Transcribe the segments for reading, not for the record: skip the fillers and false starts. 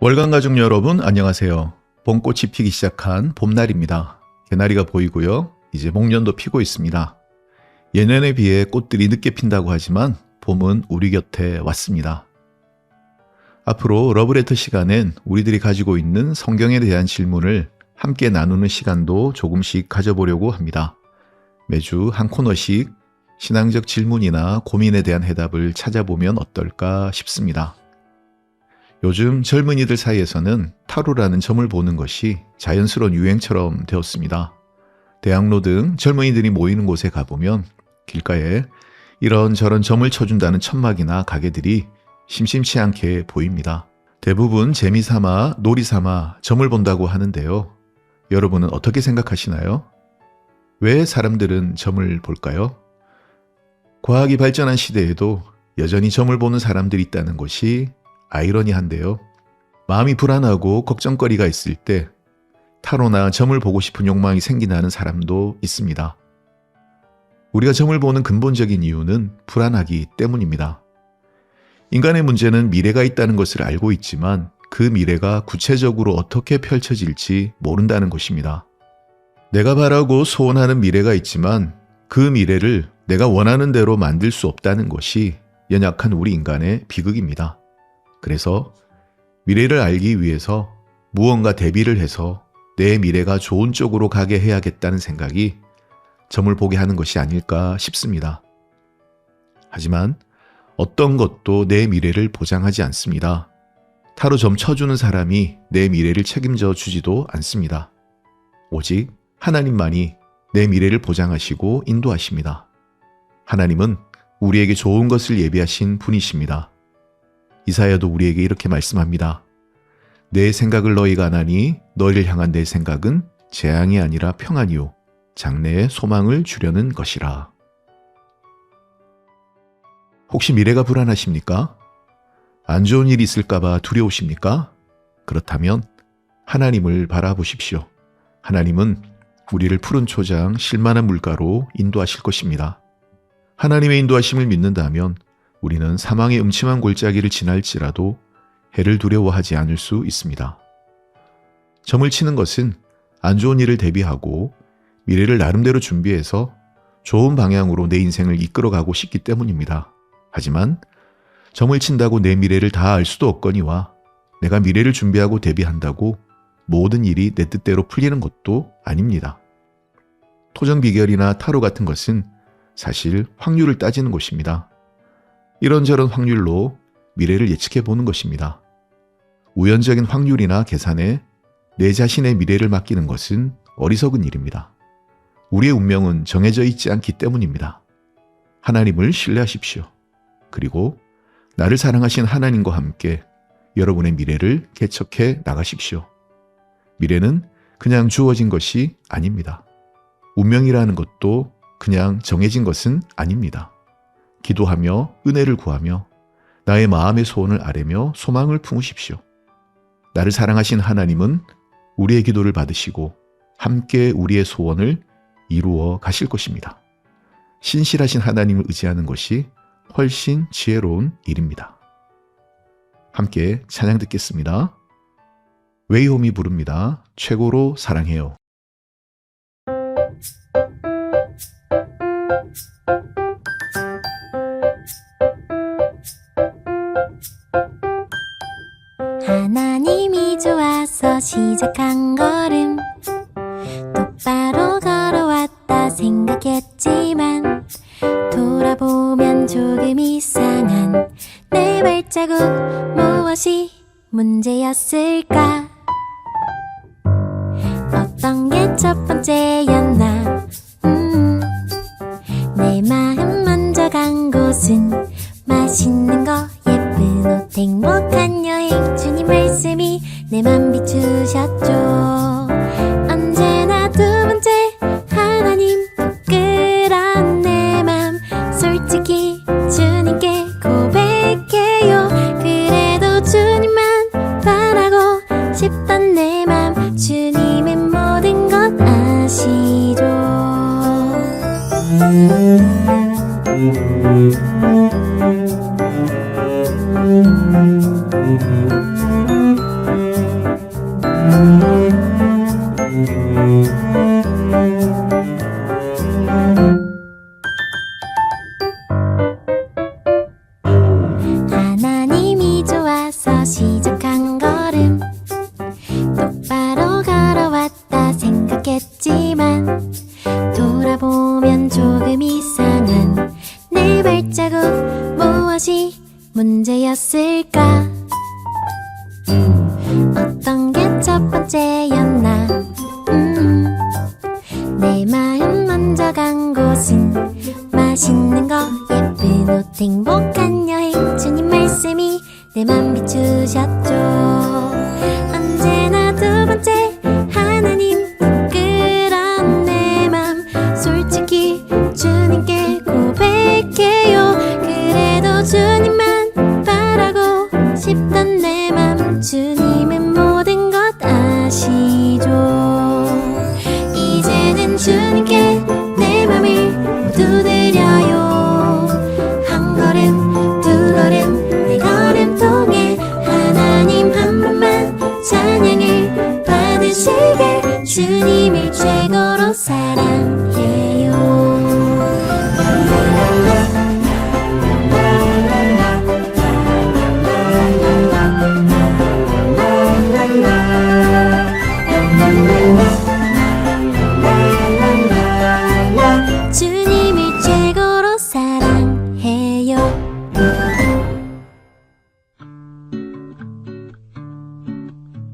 월간 가족 여러분 안녕하세요. 봄꽃이 피기 시작한 봄날입니다. 개나리가 보이고요. 이제 목련도 피고 있습니다. 예년에 비해 꽃들이 늦게 핀다고 하지만 봄은 우리 곁에 왔습니다. 앞으로 러브레터 시간엔 우리들이 가지고 있는 성경에 대한 질문을 함께 나누는 시간도 조금씩 가져보려고 합니다. 매주 한 코너씩 신앙적 질문이나 고민에 대한 해답을 찾아보면 어떨까 싶습니다. 요즘 젊은이들 사이에서는 타로라는 점을 보는 것이 자연스러운 유행처럼 되었습니다. 대학로 등 젊은이들이 모이는 곳에 가보면 길가에 이런저런 점을 쳐준다는 천막이나 가게들이 심심치 않게 보입니다. 대부분 재미삼아 놀이삼아 점을 본다고 하는데요. 여러분은 어떻게 생각하시나요? 왜 사람들은 점을 볼까요? 과학이 발전한 시대에도 여전히 점을 보는 사람들이 있다는 것이 아이러니한데요. 마음이 불안하고 걱정거리가 있을 때 타로나 점을 보고 싶은 욕망이 생기는 사람도 있습니다. 우리가 점을 보는 근본적인 이유는 불안하기 때문입니다. 인간의 문제는 미래가 있다는 것을 알고 있지만 그 미래가 구체적으로 어떻게 펼쳐질지 모른다는 것입니다. 내가 바라고 소원하는 미래가 있지만 그 미래를 내가 원하는 대로 만들 수 없다는 것이 연약한 우리 인간의 비극입니다. 그래서 미래를 알기 위해서 무언가 대비를 해서 내 미래가 좋은 쪽으로 가게 해야겠다는 생각이 점을 보게 하는 것이 아닐까 싶습니다. 하지만 어떤 것도 내 미래를 보장하지 않습니다. 타로 점 쳐주는 사람이 내 미래를 책임져 주지도 않습니다. 오직 하나님만이 내 미래를 보장하시고 인도하십니다. 하나님은 우리에게 좋은 것을 예비하신 분이십니다. 이사야도 우리에게 이렇게 말씀합니다. 내 생각을 너희가 아나니 너희를 향한 내 생각은 재앙이 아니라 평안이요 장래에 소망을 주려는 것이라. 혹시 미래가 불안하십니까? 안 좋은 일이 있을까 봐 두려우십니까? 그렇다면 하나님을 바라보십시오. 하나님은 우리를 푸른 초장 실만한 물가로 인도하실 것입니다. 하나님의 인도하심을 믿는다면 우리는 사망의 음침한 골짜기를 지날지라도 해를 두려워하지 않을 수 있습니다. 점을 치는 것은 안 좋은 일을 대비하고 미래를 나름대로 준비해서 좋은 방향으로 내 인생을 이끌어가고 싶기 때문입니다. 하지만 점을 친다고 내 미래를 다 알 수도 없거니와 내가 미래를 준비하고 대비한다고 모든 일이 내 뜻대로 풀리는 것도 아닙니다. 토정 비결이나 타로 같은 것은 사실 확률을 따지는 것입니다. 이런저런 확률로 미래를 예측해 보는 것입니다. 우연적인 확률이나 계산에 내 자신의 미래를 맡기는 것은 어리석은 일입니다. 우리의 운명은 정해져 있지 않기 때문입니다. 하나님을 신뢰하십시오. 그리고 나를 사랑하신 하나님과 함께 여러분의 미래를 개척해 나가십시오. 미래는 그냥 주어진 것이 아닙니다. 운명이라는 것도 그냥 정해진 것은 아닙니다. 기도하며 은혜를 구하며 나의 마음의 소원을 아뢰며 소망을 품으십시오. 나를 사랑하신 하나님은 우리의 기도를 받으시고 함께 우리의 소원을 이루어 가실 것입니다. 신실하신 하나님을 의지하는 것이 훨씬 지혜로운 일입니다. 함께 찬양 듣겠습니다. 웨이홈이 부릅니다. 최고로 사랑해요. 하나님이 좋아서 시작한 걸음 똑바로 걸어왔다 생각했지만 돌아보면 조금 이상한 내 발자국 무엇이 문제였을까? 어떤 게 첫 번째였나? 내 마음 먼저 간 곳은 맛있는 거 예쁜 옷 행복한 여행 주님 말씀이 내 맘 비추셨죠. 언제나 두 번째 하나님 그런 내 맘 솔직히 주님께 고백해요. 그래도 주님만 바라고 싶던 내 맘 주님은 모든 것 아시 하나님이 좋아서 시작한 걸음 똑바로 걸어왔다 생각했지만 돌아보면 조금 이상한 내 발자국 무엇이 문제였을까? 어떤 게 첫 번째였나? 내 마음 먼저 간 곳은 맛있는 거 예쁜 옷 행복한 여행 주님 말씀이 내 맘 비추셨죠. 언제나 두 번째 하나님 그런 내 맘 솔직히 주님께 고백해요. 그래도 주님만 바라고 싶던 내 맘 주님은 모든 것 아시죠. 이제는 주님께 내 맘을 모두 드려요. 한 걸음 두 걸음 네 걸음 통해 하나님 한 번만 찬양을 받으시게 주님을 최고로 사랑해요. 주님을 최고로 사랑해요.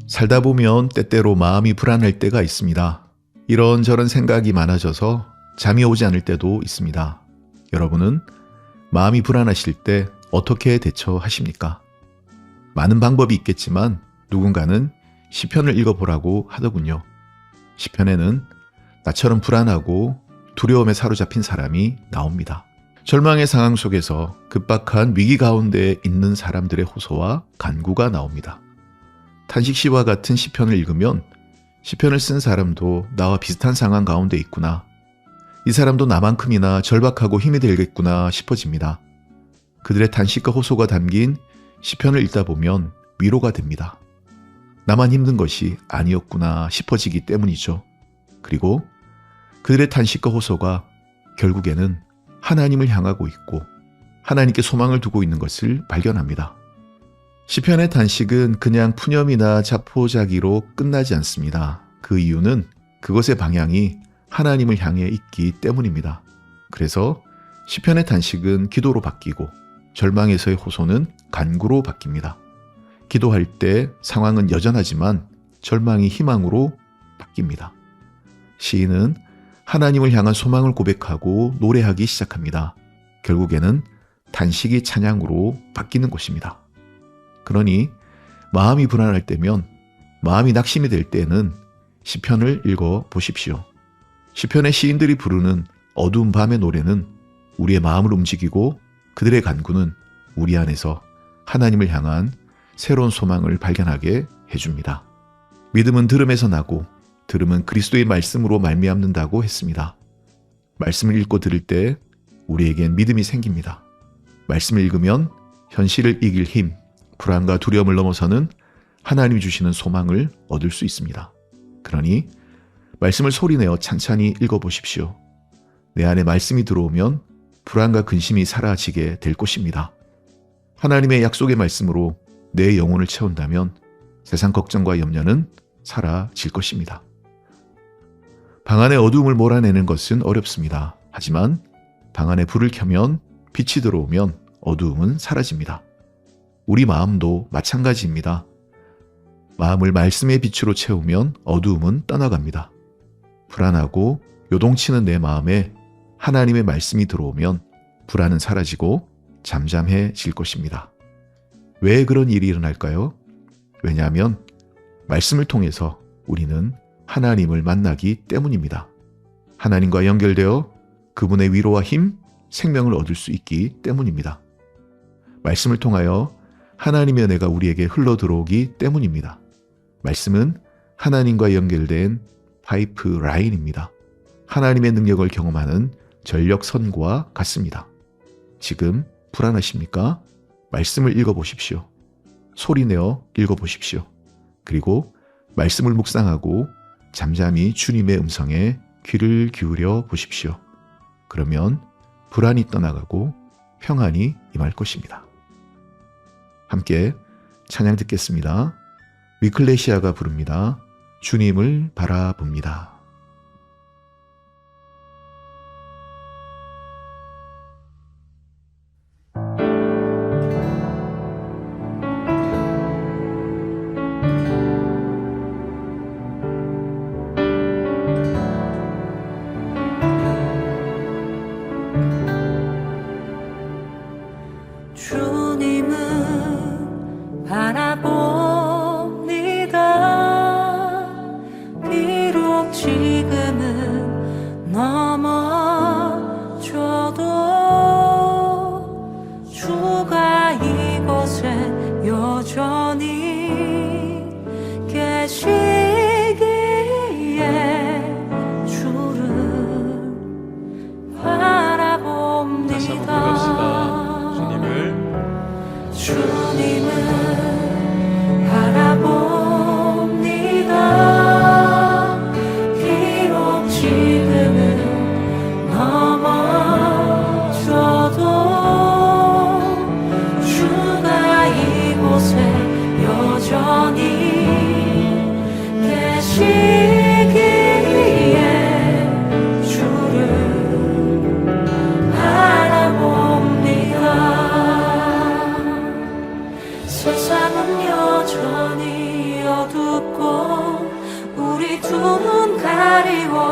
살다 보면 때때로 마음이 불안할 때가 있습니다. 이런저런 생각이 많아져서 잠이 오지 않을 때도 있습니다. 여러분은 마음이 불안하실 때 어떻게 대처하십니까? 많은 방법이 있겠지만 누군가는 시편을 읽어보라고 하더군요. 시편에는 나처럼 불안하고 두려움에 사로잡힌 사람이 나옵니다. 절망의 상황 속에서 급박한 위기 가운데 있는 사람들의 호소와 간구가 나옵니다. 탄식 시와 같은 시편을 읽으면 시편을 쓴 사람도 나와 비슷한 상황 가운데 있구나. 이 사람도 나만큼이나 절박하고 힘이 들겠구나 싶어집니다. 그들의 탄식과 호소가 담긴 시편을 읽다 보면 위로가 됩니다. 나만 힘든 것이 아니었구나 싶어지기 때문이죠. 그리고 그들의 탄식과 호소가 결국에는 하나님을 향하고 있고 하나님께 소망을 두고 있는 것을 발견합니다. 시편의 탄식은 그냥 푸념이나 자포자기로 끝나지 않습니다. 그 이유는 그것의 방향이 하나님을 향해 있기 때문입니다. 그래서 시편의 탄식은 기도로 바뀌고 절망에서의 호소는 간구로 바뀝니다. 기도할 때 상황은 여전하지만 절망이 희망으로 바뀝니다. 시인은 하나님을 향한 소망을 고백하고 노래하기 시작합니다. 결국에는 탄식이 찬양으로 바뀌는 것입니다. 그러니 마음이 불안할 때면, 마음이 낙심이 될 때는 시편을 읽어 보십시오. 시편의 시인들이 부르는 어두운 밤의 노래는 우리의 마음을 움직이고 그들의 간구는 우리 안에서 하나님을 향한 새로운 소망을 발견하게 해줍니다. 믿음은 들음에서 나고 들음은 그리스도의 말씀으로 말미암는다고 했습니다. 말씀을 읽고 들을 때 우리에겐 믿음이 생깁니다. 말씀을 읽으면 현실을 이길 힘, 불안과 두려움을 넘어서는 하나님이 주시는 소망을 얻을 수 있습니다. 그러니 말씀을 소리내어 찬찬히 읽어보십시오. 내 안에 말씀이 들어오면 불안과 근심이 사라지게 될 것입니다. 하나님의 약속의 말씀으로 내 영혼을 채운다면 세상 걱정과 염려는 사라질 것입니다. 방 안의 어두움을 몰아내는 것은 어렵습니다. 하지만 방 안에 불을 켜면 빛이 들어오면 어두움은 사라집니다. 우리 마음도 마찬가지입니다. 마음을 말씀의 빛으로 채우면 어두움은 떠나갑니다. 불안하고 요동치는 내 마음에 하나님의 말씀이 들어오면 불안은 사라지고 잠잠해질 것입니다. 왜 그런 일이 일어날까요? 왜냐하면 말씀을 통해서 우리는 하나님을 만나기 때문입니다. 하나님과 연결되어 그분의 위로와 힘, 생명을 얻을 수 있기 때문입니다. 말씀을 통하여 하나님의 은혜가 우리에게 흘러 들어오기 때문입니다. 말씀은 하나님과 연결된 파이프 라인입니다. 하나님의 능력을 경험하는 전력선과 같습니다. 지금 불안하십니까? 말씀을 읽어보십시오. 소리내어 읽어보십시오. 그리고 말씀을 묵상하고 잠잠히 주님의 음성에 귀를 기울여 보십시오. 그러면 불안이 떠나가고 평안이 임할 것입니다. 함께 찬양 듣겠습니다. 위클레시아가 부릅니다. 주님을 바라봅니다. 주님은 바라봅니다. 비록 지금은 넘어져도 주가 이곳에 여전히 계시기에 주를 바라봅니다. 주님을 바라봅니다. 비록 지금은 넘어져도 주가 이곳에 여전히 계시기에 주를 바라봅니다. 세상은 여전히 어둡고 우리 두 눈 가리워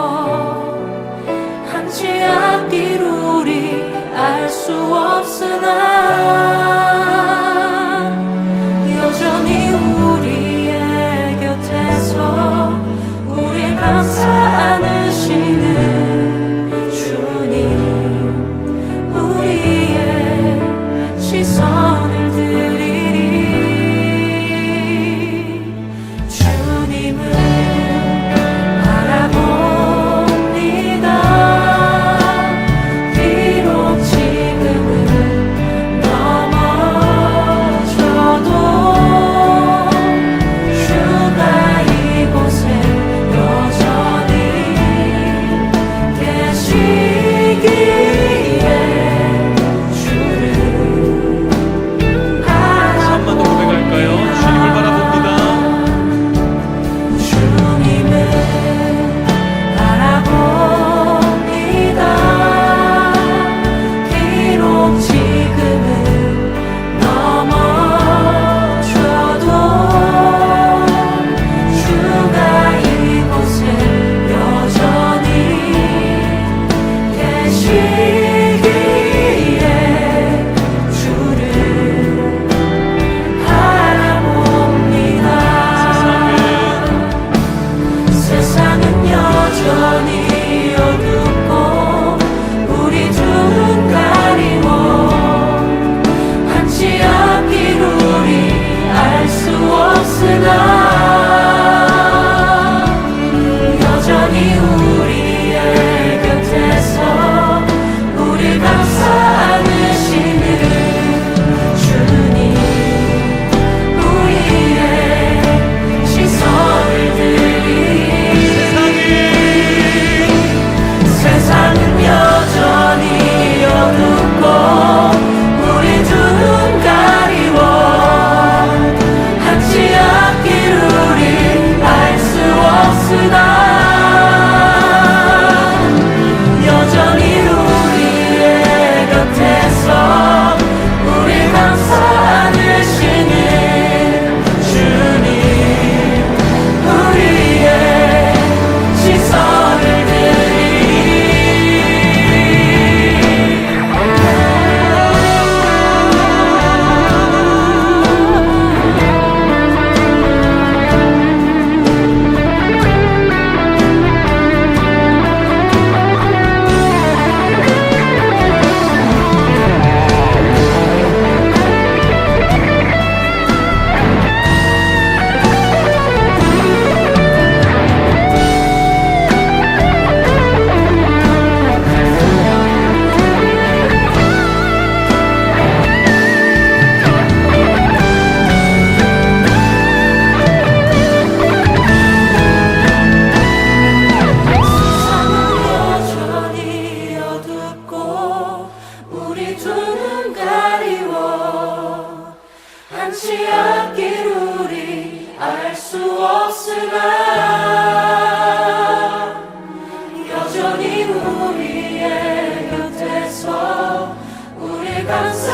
감사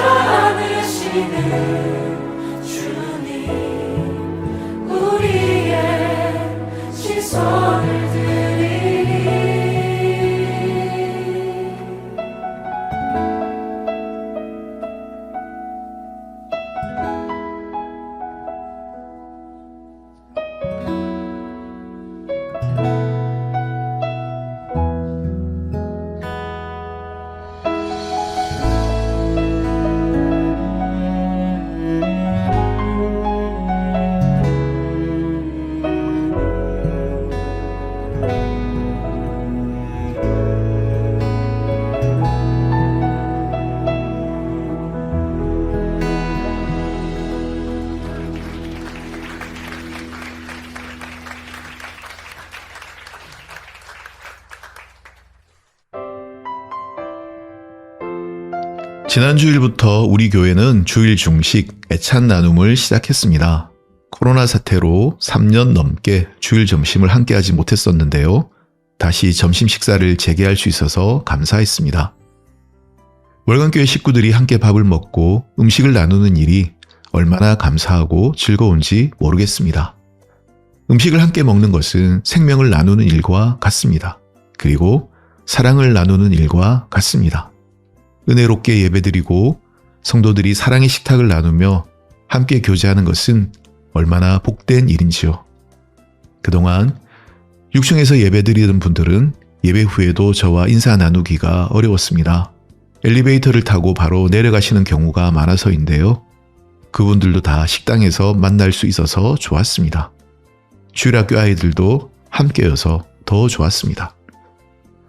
안으시는 주님 우리의 시선을 드리니 지난 주일부터 우리 교회는 주일 중식 애찬 나눔을 시작했습니다. 코로나 사태로 3년 넘게 주일 점심을 함께하지 못했었는데요. 다시 점심 식사를 재개할 수 있어서 감사했습니다. 월간교회 식구들이 함께 밥을 먹고 음식을 나누는 일이 얼마나 감사하고 즐거운지 모르겠습니다. 음식을 함께 먹는 것은 생명을 나누는 일과 같습니다. 그리고 사랑을 나누는 일과 같습니다. 은혜롭게 예배드리고 성도들이 사랑의 식탁을 나누며 함께 교제하는 것은 얼마나 복된 일인지요. 그동안 6층에서 예배드리던 분들은 예배 후에도 저와 인사 나누기가 어려웠습니다. 엘리베이터를 타고 바로 내려가시는 경우가 많아서인데요. 그분들도 다 식당에서 만날 수 있어서 좋았습니다. 주일학교 아이들도 함께여서 더 좋았습니다.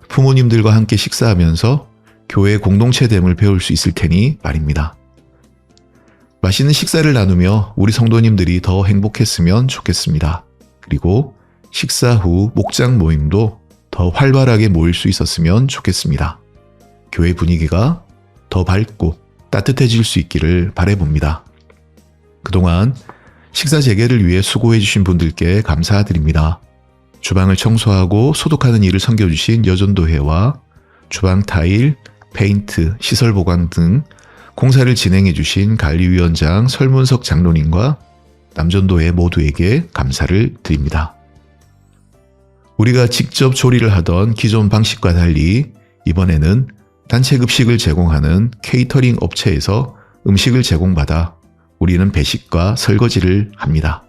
부모님들과 함께 식사하면서 교회 공동체됨을 배울 수 있을 테니 말입니다. 맛있는 식사를 나누며 우리 성도님들이 더 행복했으면 좋겠습니다. 그리고 식사 후 목장 모임도 더 활발하게 모일 수 있었으면 좋겠습니다. 교회 분위기가 더 밝고 따뜻해질 수 있기를 바라봅니다. 그동안 식사 재개를 위해 수고해 주신 분들께 감사드립니다. 주방을 청소하고 소독하는 일을 섬겨주신 여전도회와 주방 타일, 페인트, 시설 보강 등 공사를 진행해 주신 관리위원장 설문석 장로님과 남전도회 모두에게 감사를 드립니다. 우리가 직접 조리를 하던 기존 방식과 달리 이번에는 단체 급식을 제공하는 케이터링 업체에서 음식을 제공받아 우리는 배식과 설거지를 합니다.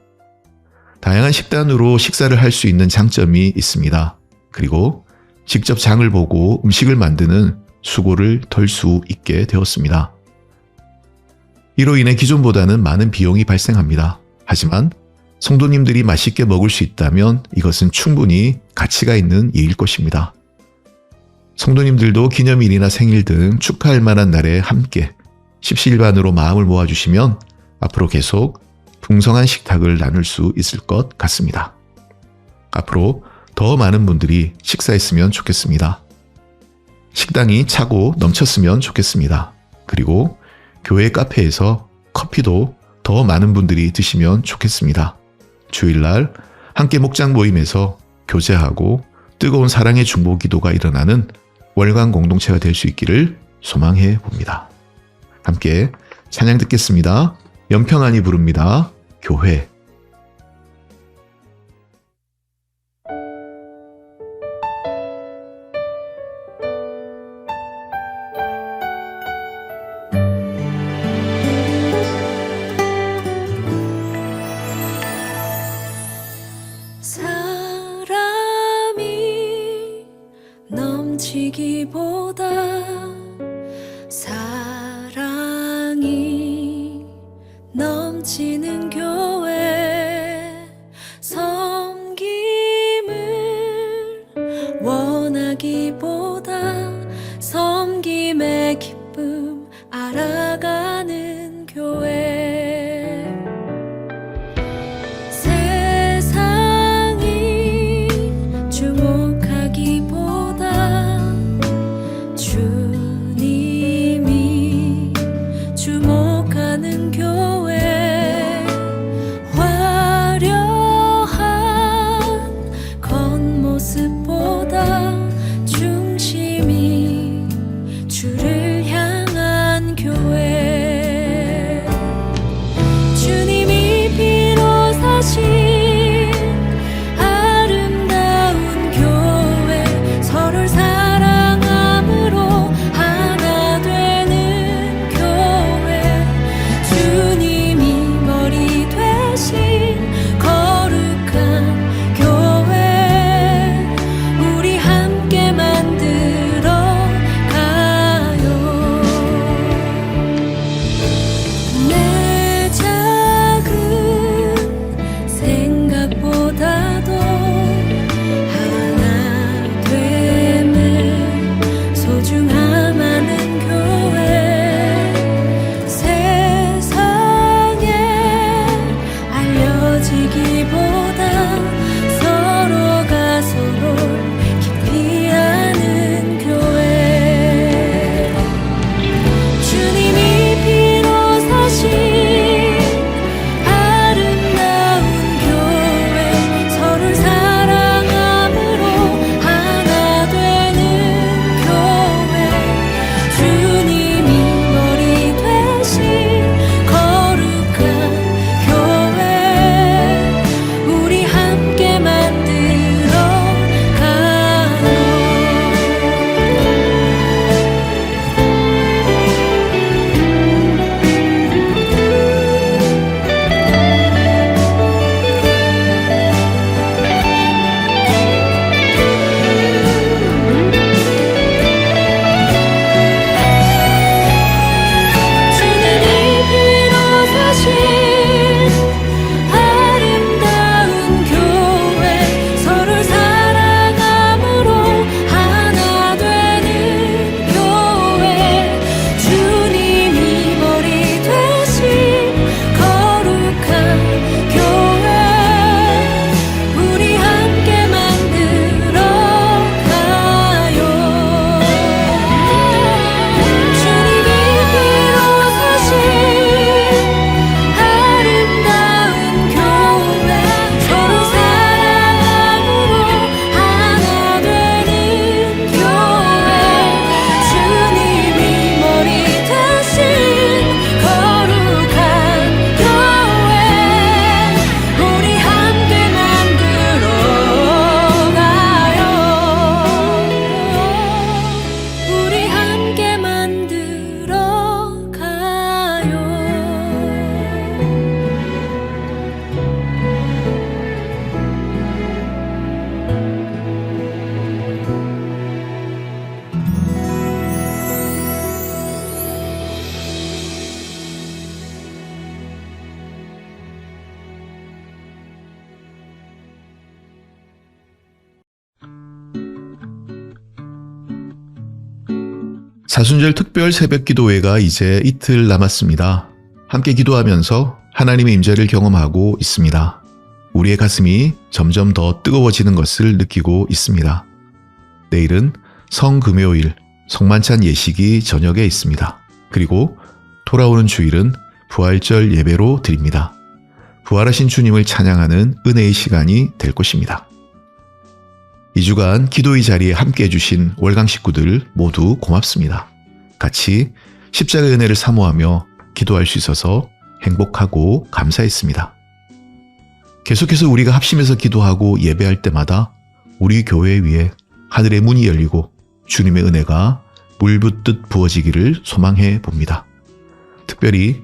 다양한 식단으로 식사를 할 수 있는 장점이 있습니다. 그리고 직접 장을 보고 음식을 만드는 수고를 덜 수 있게 되었습니다. 이로 인해 기존보다는 많은 비용이 발생합니다. 하지만 성도님들이 맛있게 먹을 수 있다면 이것은 충분히 가치가 있는 일일 것입니다. 성도님들도 기념일이나 생일 등 축하할 만한 날에 함께 십시일반으로 마음을 모아주시면 앞으로 계속 풍성한 식탁을 나눌 수 있을 것 같습니다. 앞으로 더 많은 분들이 식사했으면 좋겠습니다. 식당이 차고 넘쳤으면 좋겠습니다. 그리고 교회 카페에서 커피도 더 많은 분들이 드시면 좋겠습니다. 주일날 함께 목장 모임에서 교제하고 뜨거운 사랑의 중보 기도가 일어나는 월간 공동체가 될 수 있기를 소망해 봅니다. 함께 찬양 듣겠습니다. 연평안이 부릅니다. 교회. 사람이 넘치기보다 사랑이 넘치는 교회 섬김을 원하기보다 섬김의 기쁨 알아가는 교회 세상이 주목하기보다 주님이 주목하는 교회 화려한 겉모습보다 중심 사순절 특별 새벽 기도회가 이제 이틀 남았습니다. 함께 기도하면서 하나님의 임재를 경험하고 있습니다. 우리의 가슴이 점점 더 뜨거워지는 것을 느끼고 있습니다. 내일은 성금요일, 성만찬 예식이 저녁에 있습니다. 그리고 돌아오는 주일은 부활절 예배로 드립니다. 부활하신 주님을 찬양하는 은혜의 시간이 될 것입니다. 2주간 기도의 자리에 함께 해주신 월강 식구들 모두 고맙습니다. 같이 십자가의 은혜를 사모하며 기도할 수 있어서 행복하고 감사했습니다. 계속해서 우리가 합심해서 기도하고 예배할 때마다 우리 교회 위에 하늘의 문이 열리고 주님의 은혜가 물붓듯 부어지기를 소망해 봅니다. 특별히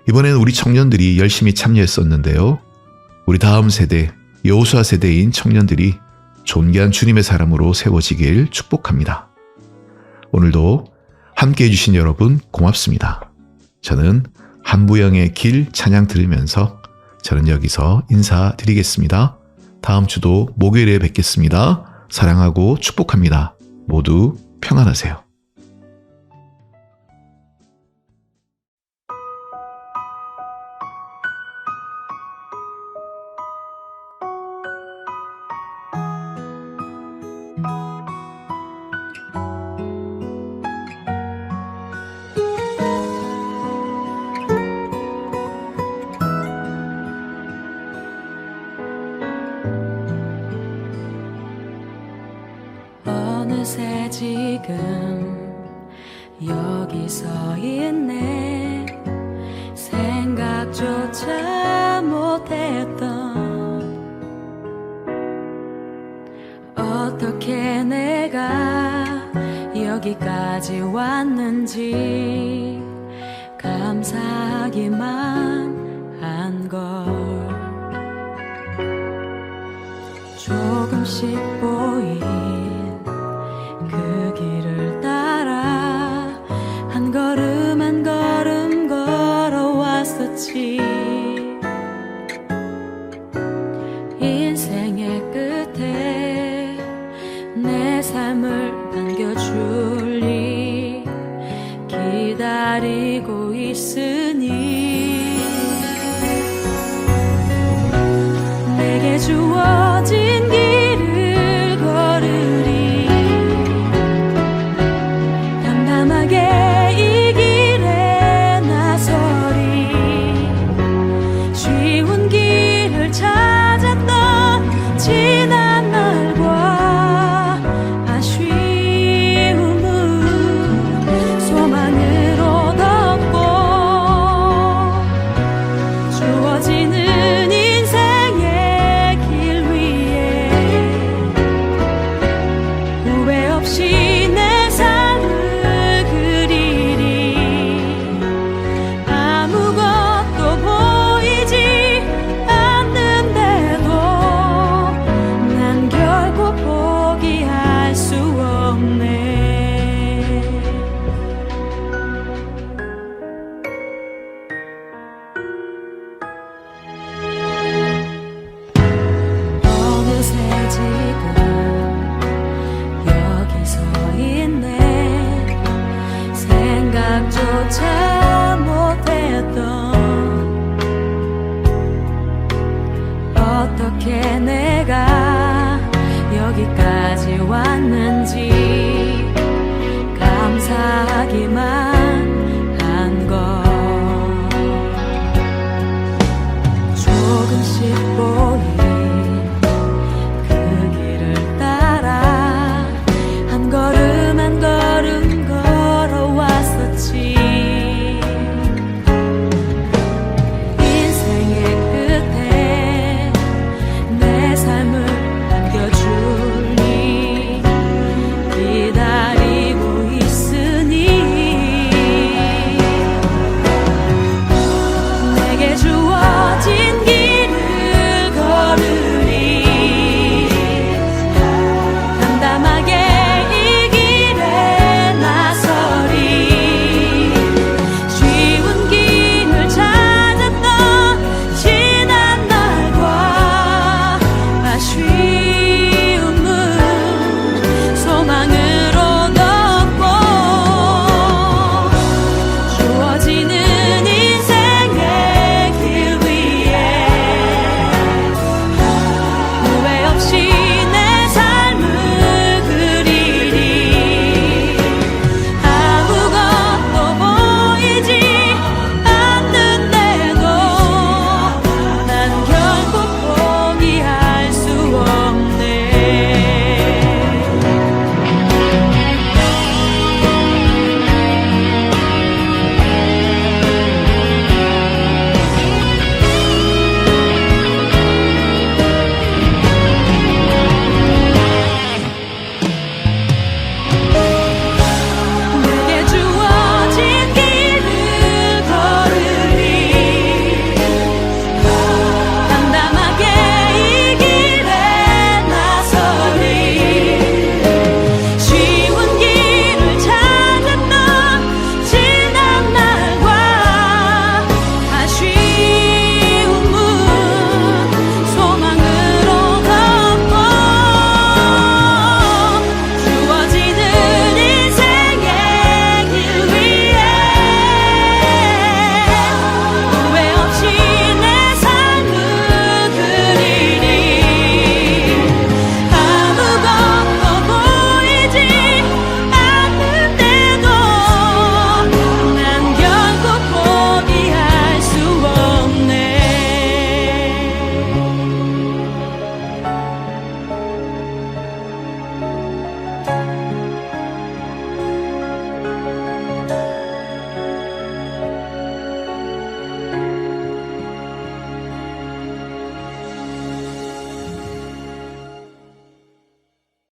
이번에는 우리 청년들이 열심히 참여했었는데요. 우리 다음 세대, 여호수아 세대인 청년들이 존귀한 주님의 사람으로 세워지길 축복합니다. 오늘도 함께 해주신 여러분 고맙습니다. 저는 한부영의 길 찬양 들으면서 저는 여기서 인사드리겠습니다. 다음 주도 목요일에 뵙겠습니다. 사랑하고 축복합니다. 모두 평안하세요. 어느새 지금 여기 서 있네. 생각조차 못했던 어떻게 내가 여기까지 왔는지 감사하기만 한걸. 조금씩 보인 그 길을 따라 한 걸음 한 걸음 걸어왔었지. 인생의 끝에 내 삶을 안겨줄리 기다리고 있을